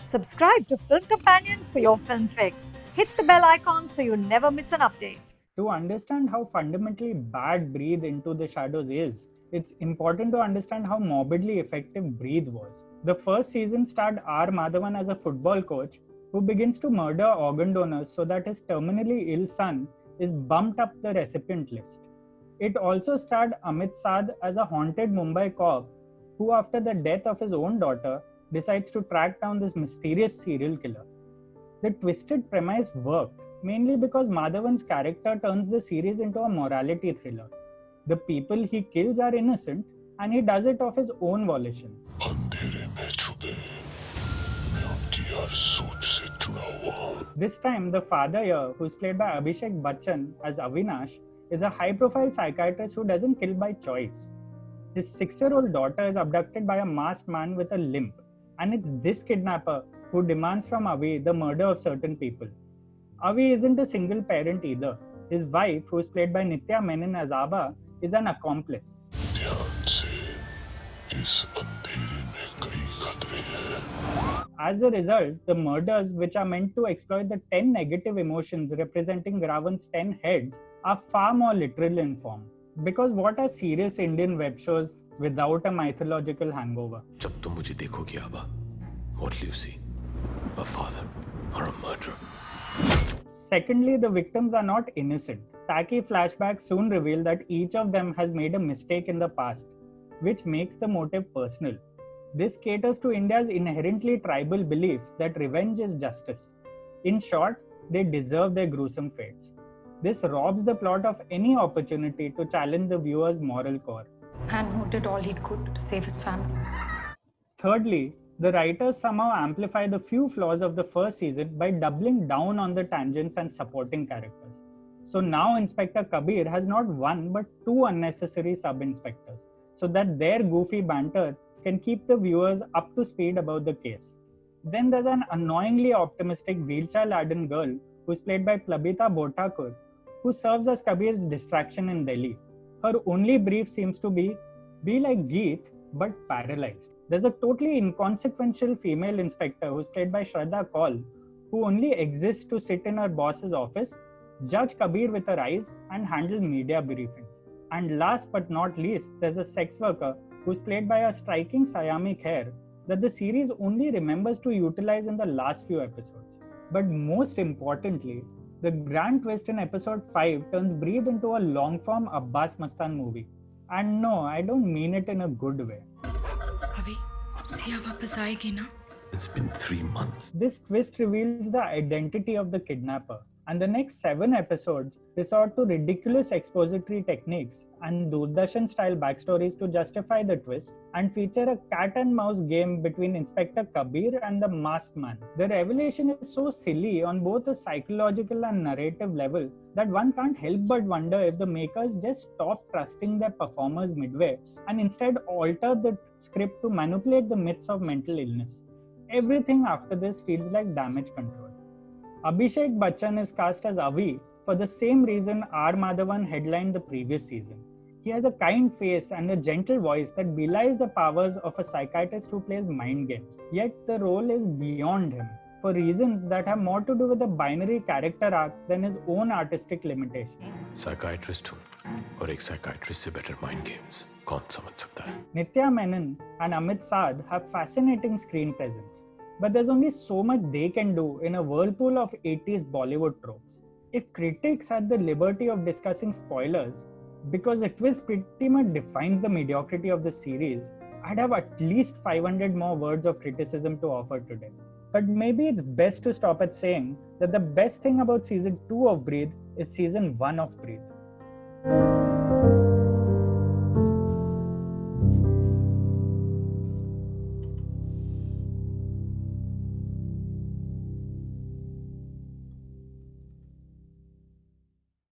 Subscribe to Film Companion for your film fix. Hit the bell icon so you never miss an update. To understand how fundamentally bad Breathe Into the Shadows is, it's important to understand how morbidly effective Breathe was. The first season starred R. Madhavan as a football coach who begins to murder organ donors so that his terminally ill son is bumped up the recipient list. It also starred Amit Saad as a haunted Mumbai cop who, after the death of his own daughter, decides to track down this mysterious serial killer. The twisted premise worked, mainly because Madhavan's character turns the series into a morality thriller. The people he kills are innocent, and he does it of his own volition. This time, the father here, who's played by Abhishek Bachchan as Avinash, is a high-profile psychiatrist who doesn't kill by choice. His 6-year-old daughter is abducted by a masked man with a limp, and it's this kidnapper who demands from Avi the murder of certain people. Avi isn't a single parent either. His wife, who is played by Nitya Menon as Aba, is an accomplice. As a result, the murders, which are meant to exploit the 10 negative emotions representing Ravan's 10 heads, are far more literal in form. Because what are serious Indian web shows without a mythological hangover? जब तुम मुझे देखोगे आबा, what will you see? A father or a murderer? Secondly, the victims are not innocent. Tacky flashbacks soon reveal that each of them has made a mistake in the past, which makes the motive personal. This caters to India's inherently tribal belief that revenge is justice. In short, they deserve their gruesome fates. This robs the plot of any opportunity to challenge the viewer's moral core. And who did all he could to save his family. Thirdly, the writers somehow amplify the few flaws of the first season by doubling down on the tangents and supporting characters. So now Inspector Kabir has not one but two unnecessary sub-inspectors, so that their goofy banter can keep the viewers up to speed about the case. Then there's an annoyingly optimistic wheelchair-laden girl who's played by Plabita Bhotakur, who serves as Kabir's distraction in Delhi. Her only brief seems to be like Geet, but paralyzed. There's a totally inconsequential female inspector who's played by Shraddha Kaul, who only exists to sit in her boss's office, judge Kabir with her eyes, and handle media briefings. And last but not least, there's a sex worker who's played by a striking Siamese hair that the series only remembers to utilize in the last few episodes. But most importantly, the grand twist in episode 5 turns Breathe into a long-form Abbas Mastan movie. And no, I don't mean it in a good way. अभी सिया वापस आएगी ना? It's been 3 months. This twist reveals the identity of the kidnapper, and the next 7 episodes resort to ridiculous expository techniques and Doordarshan-style backstories to justify the twist and feature a cat and mouse game between Inspector Kabir and the masked man. The revelation is so silly on both a psychological and narrative level that one can't help but wonder if the makers just stopped trusting their performers midway and instead altered the script to manipulate the myths of mental illness. Everything after this feels like damage control. Abhishek Bachchan is cast as Avi for the same reason R. Madhavan headlined the previous season. He has a kind face and a gentle voice that belies the powers of a psychiatrist who plays mind games. Yet the role is beyond him, for reasons that have more to do with the binary character arc than his own artistic limitation. Psychiatrist हूँ और एक psychiatrist से better mind games. कौन समझ सकता है? Nitya Menon and Amit Saad have fascinating screen presence, but there's only so much they can do in a whirlpool of 80s Bollywood tropes. If critics had the liberty of discussing spoilers, because a twist pretty much defines the mediocrity of the series, I'd have at least 500 more words of criticism to offer today. But maybe it's best to stop at saying that the best thing about season 2 of Breathe is season 1 of Breathe.